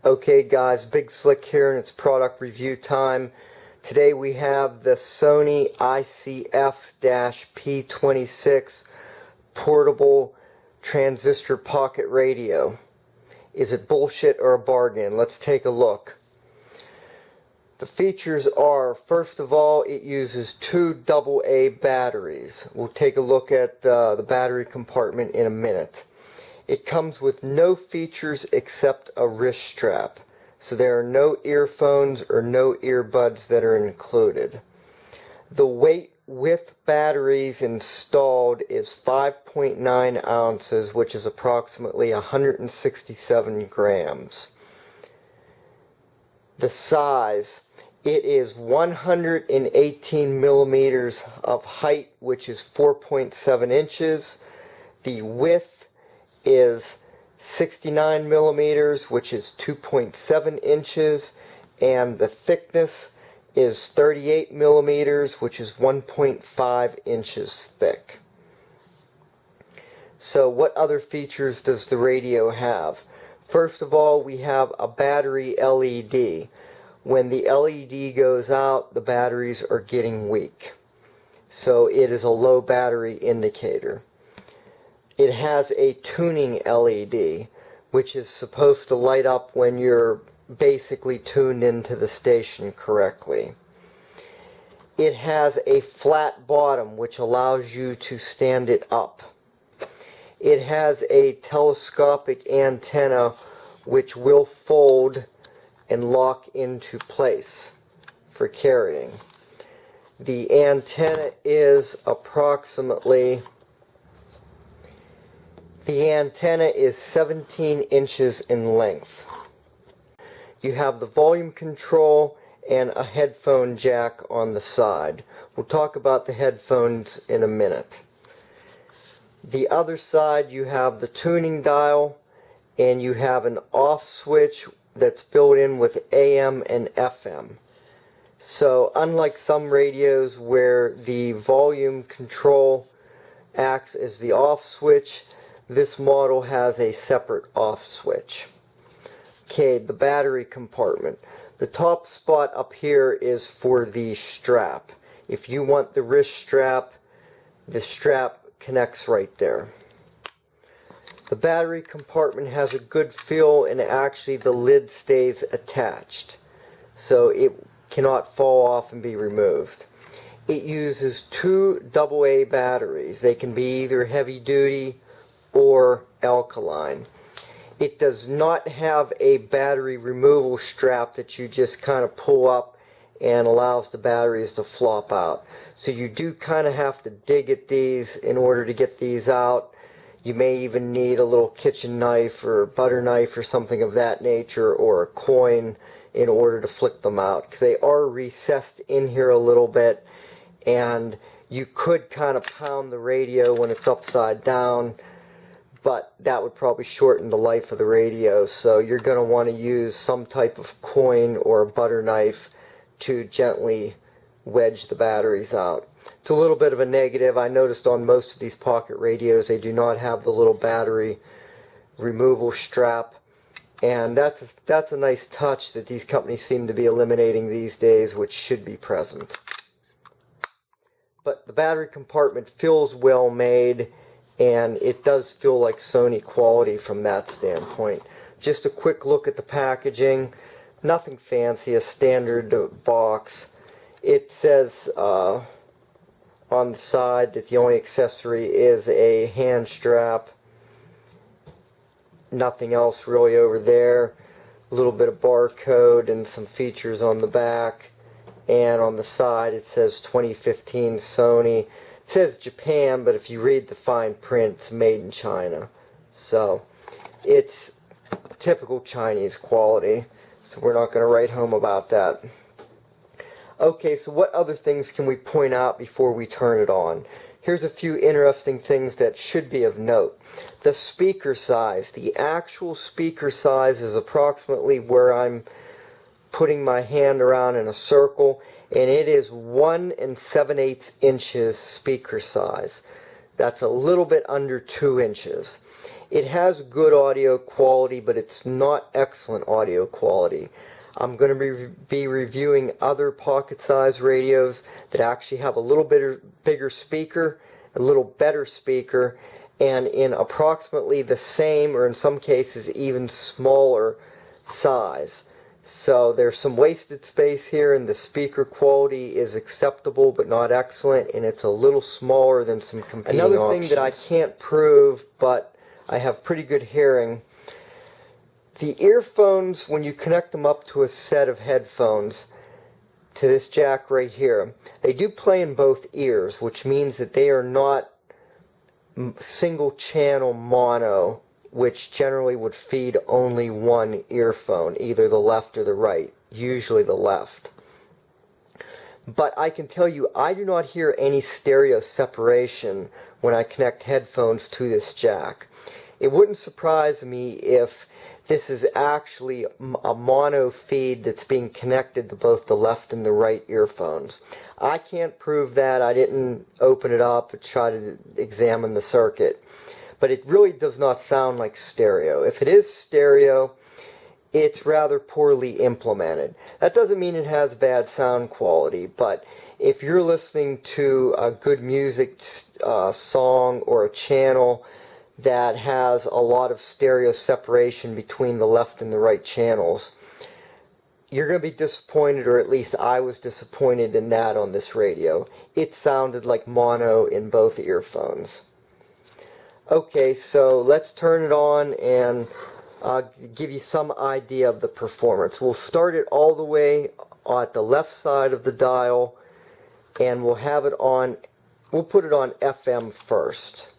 Okay guys, BigSLICK here and it's product review time. Today we have the Sony ICF-P26 portable transistor pocket radio. Is it bullshit or a bargain? Let's take a look. The features are, first of all, it uses two AA batteries. We'll take a look at the battery compartment in a minute. It comes with no features except a wrist strap. So there are no earphones or no earbuds that are included. The weight with batteries installed is 5.9 ounces, which is approximately 167 grams. The size, it is 118 millimeters of height, which is 4.7 inches. The width is 69 millimeters, which is 2.7 inches, and the thickness is 38 millimeters, which is 1.5 inches thick. So what other features does the radio have? First of all, we have a battery LED. When the LED goes out, the batteries are getting weak. So it is a low battery indicator. It has a tuning LED, which is supposed to light up when you're basically tuned into the station correctly. It has a flat bottom, which allows you to stand it up. It has a telescopic antenna, which will fold and lock into place for carrying. The antenna is approximately 17 inches in length. You have the volume control and a headphone jack on the side. We'll talk about the headphones in a minute. The other side, you have the tuning dial and you have an off switch that's built in with AM and FM. So unlike some radios where the volume control acts as the off switch, this model has a separate off switch. Okay, the battery compartment. The top spot up here is for the strap. If you want the wrist strap, the strap connects right there. The battery compartment has a good feel, and actually the lid stays attached, so it cannot fall off and be removed. It uses two AA batteries. They can be either heavy duty or alkaline. It does not have a battery removal strap that you just kind of pull up and allows the batteries to flop out. So you do kind of have to dig at these in order to get these out. You may even need a little kitchen knife or butter knife or something of that nature, or a coin, in order to flick them out, because they are recessed in here a little bit, and you could kind of pound the radio when it's upside down, but that would probably shorten the life of the radio. So you're going to want to use some type of coin or a butter knife to gently wedge the batteries out. It's a little bit of a negative. I noticed on most of these pocket radios they do not have the little battery removal strap, and that's a nice touch that these companies seem to be eliminating these days, which should be present. But the battery compartment feels well made, and it does feel like Sony quality from that standpoint. Just a quick look at the packaging. Nothing fancy, a standard box. It says on the side that the only accessory is a hand strap. Nothing else really over there. A little bit of barcode and some features on the back. And on the side it says 2015 Sony. It says Japan, but if you read the fine print, it's made in China. So it's typical Chinese quality. So we're not going to write home about that. Okay, so what other things can we point out before we turn it on? Here's a few interesting things that should be of note. The speaker size. The actual speaker size is approximately where I'm putting my hand around in a circle, and it is 1 7/8 inches speaker size. That's a little bit under 2 inches. It has good audio quality, but it's not excellent audio quality. I'm going to be reviewing other pocket-sized radios that actually have a little bit bigger speaker, a little better speaker, and in approximately the same, or in some cases even smaller size. So there's some wasted space here, and the speaker quality is acceptable but not excellent, and it's a little smaller than some competing options. Another thing that I can't prove, but I have pretty good hearing, the earphones, when you connect them up to a set of headphones, to this jack right here, they do play in both ears, which means that they are not single channel mono, which generally would feed only one earphone, either the left or the right, usually the left. But I can tell you, I do not hear any stereo separation when I connect headphones to this jack. It wouldn't surprise me if this is actually a mono feed that's being connected to both the left and the right earphones. I can't prove that. I didn't open it up and try to examine the circuit. But it really does not sound like stereo. If it is stereo, it's rather poorly implemented. That doesn't mean it has bad sound quality, but if you're listening to a good music song or a channel that has a lot of stereo separation between the left and the right channels, you're going to be disappointed, or at least I was disappointed in that on this radio. It sounded like mono in both earphones. Okay, so let's turn it on and give you some idea of the performance. We'll start it all the way at the left side of the dial, and we'll have it on, we'll put it on FM first.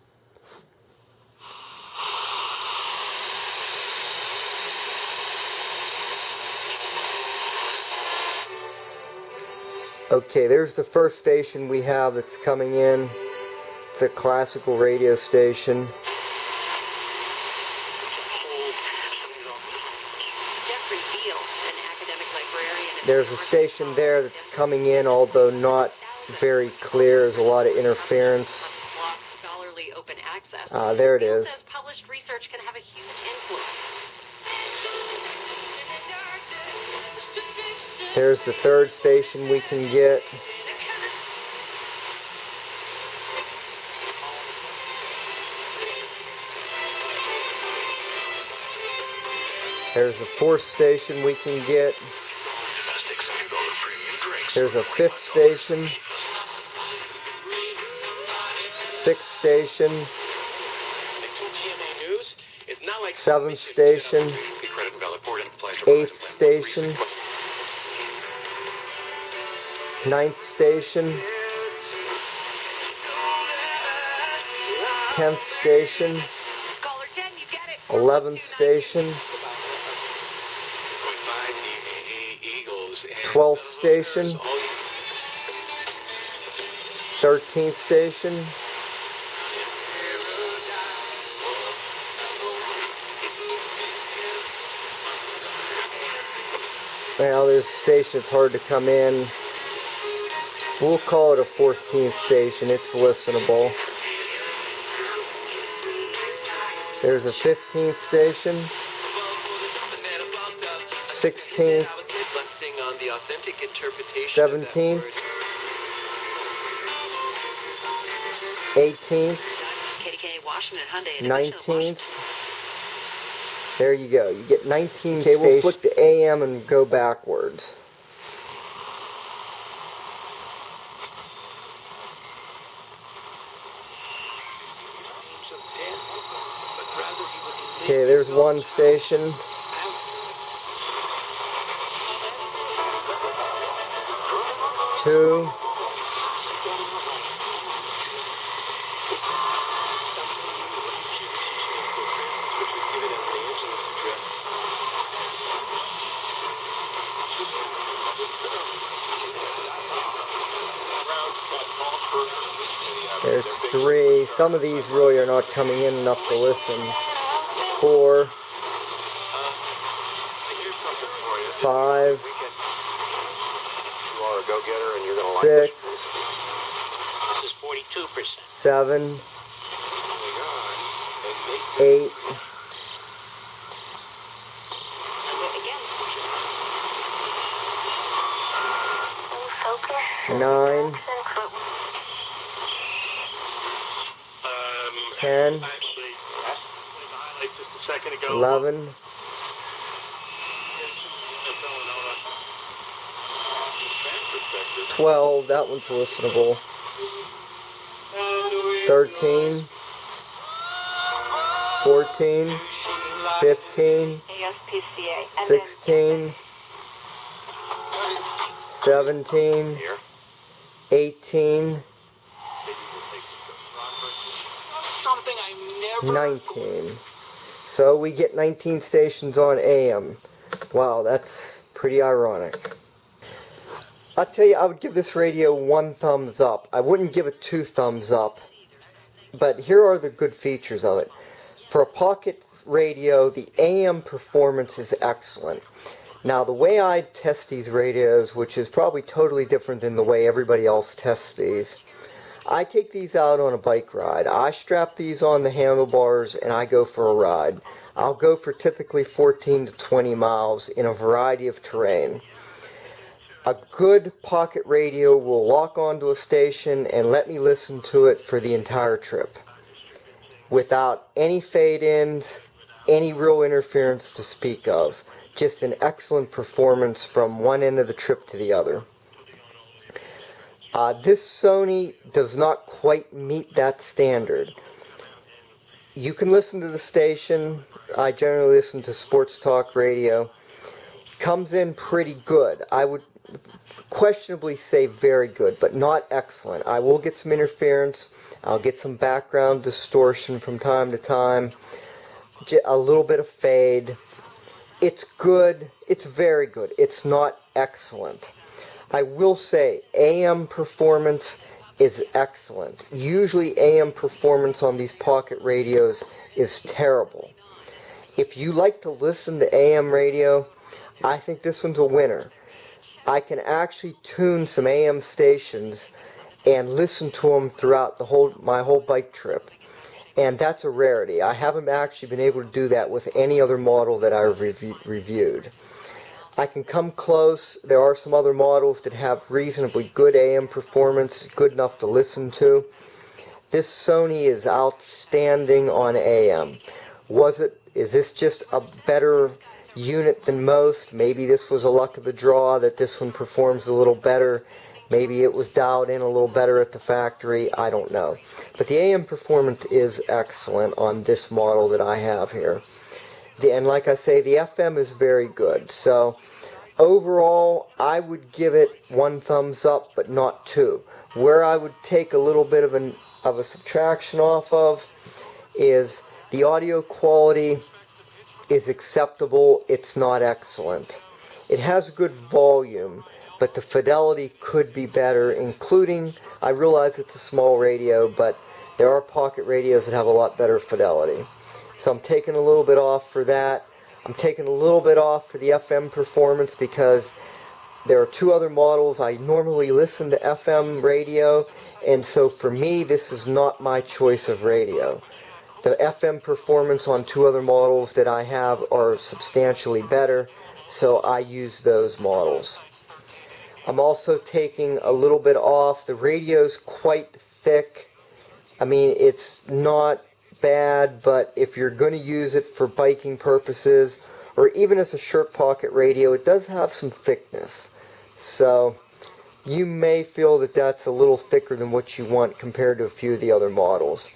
Okay, there's the first station we have that's coming in. It's a classical radio station. There's a station there that's coming in, although not very clear. There's a lot of interference. There it is. There's the third station we can get. There's the fourth station we can get. There's a fifth station. Sixth station. Seventh station. Eighth station. Ninth station. 10th station. 11th station. 12th station. 13th station. 'Well, there's a station that's hard to come in. We'll call it a 14th station. It's listenable. There's a 15th station. 16th. 17th. 18th. 19th. There you go. You get 19 stations. Okay, we'll flick to AM and go backwards. Okay, there's one station. Two. There's three. Some of these really are not coming in enough to listen. 4. 5. 6. 7. 8, 9, 10, 11, 12, that one's listenable, 13, 14, 15, 16, 17, 18, 19. So we get 19 stations on AM. Wow, that's pretty ironic. I'll tell you, I would give this radio 1 thumbs up. I wouldn't give it 2 thumbs up. But here are the good features of it. For a pocket radio, the AM performance is excellent. Now, the way I test these radios, which is probably totally different than the way everybody else tests these, I take these out on a bike ride. I strap these on the handlebars and I go for a ride. I'll go for typically 14 to 20 miles in a variety of terrain. A good pocket radio will lock onto a station and let me listen to it for the entire trip without any fade-ins, any real interference to speak of. Just an excellent performance from one end of the trip to the other. This Sony does not quite meet that standard. You can listen to the station. I generally listen to sports talk radio. Comes in pretty good. I would questionably say very good, but not excellent. I will get some interference. I'll get some background distortion from time to time. A little bit of fade. It's good. It's very good. It's not excellent. I will say AM performance is excellent. Usually AM performance on these pocket radios is terrible. If you like to listen to AM radio, I think this one's a winner. I can actually tune some AM stations and listen to them throughout my whole bike trip. And that's a rarity. I haven't actually been able to do that with any other model that I've reviewed. I can come close. There are some other models that have reasonably good AM performance, good enough to listen to. This Sony is outstanding on AM. Is this just a better unit than most? Maybe this was a luck of the draw that this one performs a little better. Maybe it was dialed in a little better at the factory. I don't know. But the AM performance is excellent on this model that I have here. And like I say, the FM is very good. So overall, I would give it 1 thumbs up, but not 2. Where I would take a little bit of a subtraction off of is the audio quality is acceptable. It's not excellent. It has good volume, but the fidelity could be better, including, I realize it's a small radio, but there are pocket radios that have a lot better fidelity. So I'm taking a little bit off for that. I'm taking a little bit off for the FM performance because there are 2 other models. I normally listen to FM radio, and so for me, this is not my choice of radio. The FM performance on 2 other models that I have are substantially better, so I use those models. I'm also taking a little bit off. The radio's quite thick. I mean, it's not bad, but if you're going to use it for biking purposes or even as a shirt pocket radio, it does have some thickness. So you may feel that that's a little thicker than what you want compared to a few of the other models.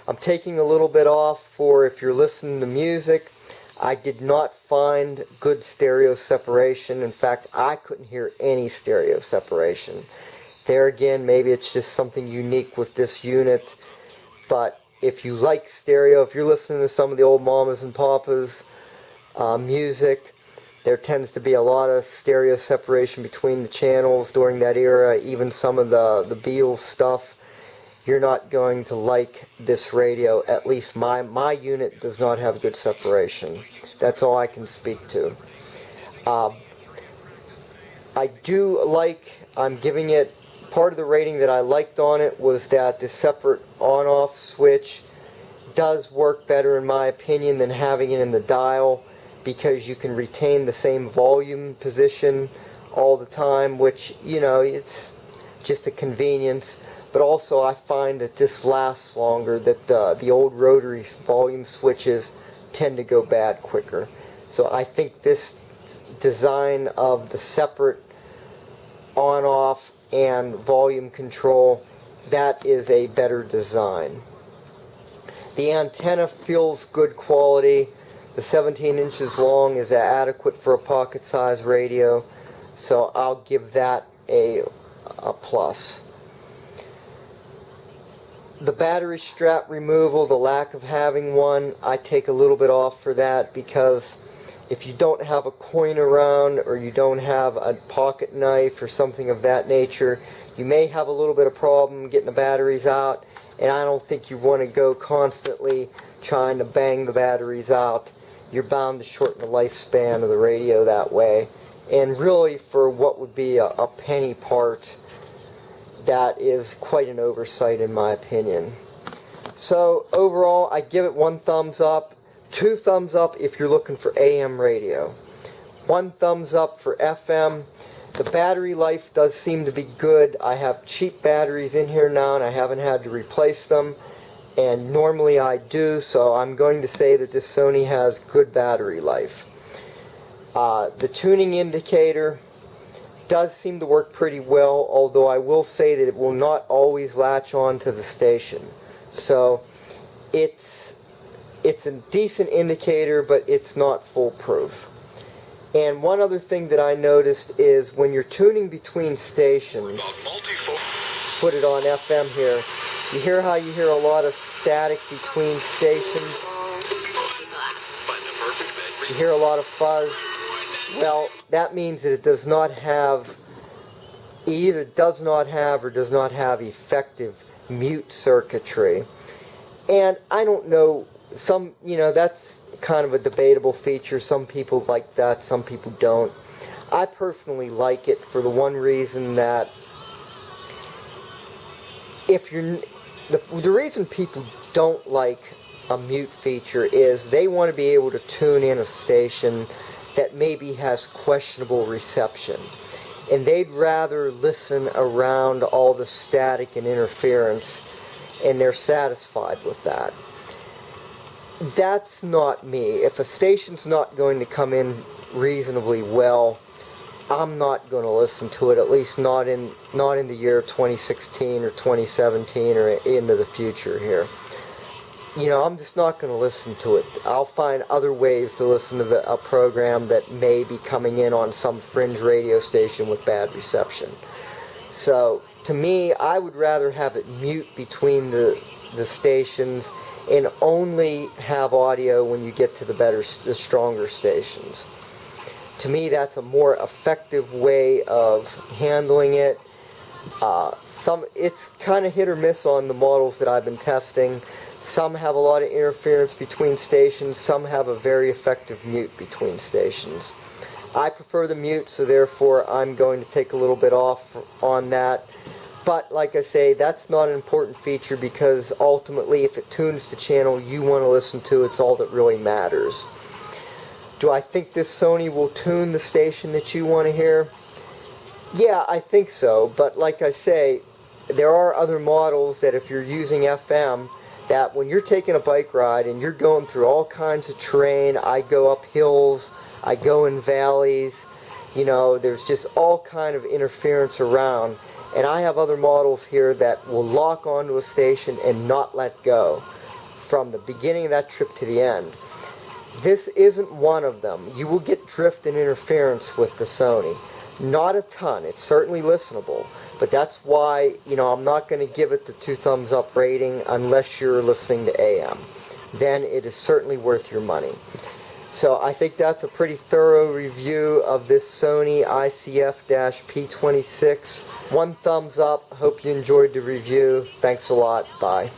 I'm taking a little bit off for if you're listening to music. I did not find good stereo separation. In fact, I couldn't hear any stereo separation. There again, maybe it's just something unique with this unit, but if you like stereo, if you're listening to some of the old Mamas and Papas music, there tends to be a lot of stereo separation between the channels during that era, even some of the Beatles stuff. You're not going to like this radio. At least my unit does not have good separation. That's all I can speak to. I do like, I'm giving it, part of the rating that I liked on it was that the separate on-off switch does work better in my opinion than having it in the dial, because you can retain the same volume position all the time, which, you know, it's just a convenience. But also I find that this lasts longer, that the old rotary volume switches tend to go bad quicker. So I think this design of the separate on-off and volume control, that is a better design. The antenna feels good quality. The 17 inches long is adequate for a pocket-sized radio, so I'll give that a plus. The battery strap removal, the lack of having one, I take a little bit off for that, because if you don't have a coin around, or you don't have a pocket knife or something of that nature, you may have a little bit of problem getting the batteries out, and I don't think you want to go constantly trying to bang the batteries out. You're bound to shorten the lifespan of the radio that way. And really, for what would be a penny part, that is quite an oversight in my opinion. So overall, I give it 1 thumbs up, 2 thumbs up if you're looking for AM radio, 1 thumbs up for FM. The battery life does seem to be good. I have cheap batteries in here now and I haven't had to replace them, and normally I do, so I'm going to say that this Sony has good battery life. The tuning indicator does seem to work pretty well, although I will say that it will not always latch on to the station. So it's a decent indicator, but it's not foolproof. And one other thing that I noticed is when you're tuning between stations, put it on FM here, you hear how you hear a lot of static between stations? You hear a lot of fuzz? Well, that means that it does not have, either does not have or does not have effective mute circuitry. And I don't know, that's kind of a debatable feature. Some people like that, some people don't. I personally like it for the one reason that if you're, the reason people don't like a mute feature is they want to be able to tune in a station that maybe has questionable reception, and they'd rather listen around all the static and interference, and they're satisfied with that. That's not me. If a station's not going to come in reasonably well, I'm not going to listen to it, at least not in the year 2016 or 2017 or into the future here. You know, I'm just not going to listen to it. I'll find other ways to listen to a program that may be coming in on some fringe radio station with bad reception. So, to me, I would rather have it mute between the stations and only have audio when you get to the stronger stations. To me, that's a more effective way of handling it. It's kind of hit or miss on the models that I've been testing. Some have a lot of interference between stations, some have a very effective mute between stations. I prefer the mute, so therefore I'm going to take a little bit off on that. But like I say, that's not an important feature, because ultimately if it tunes the channel you want to listen to, it's all that really matters. Do I think this Sony will tune the station that you want to hear? Yeah, I think so, but like I say, there are other models that if you're using FM, that when you're taking a bike ride and you're going through all kinds of terrain, I go up hills, I go in valleys, there's just all kind of interference around, and I have other models here that will lock onto a station and not let go from the beginning of that trip to the end. This isn't one of them. You will get drift and interference with the Sony. Not a ton. It's certainly listenable. But that's why, I'm not going to give it the 2 thumbs up rating unless you're listening to AM. Then it is certainly worth your money. So I think that's a pretty thorough review of this Sony ICF-P26. 1 thumbs up. Hope you enjoyed the review. Thanks a lot. Bye.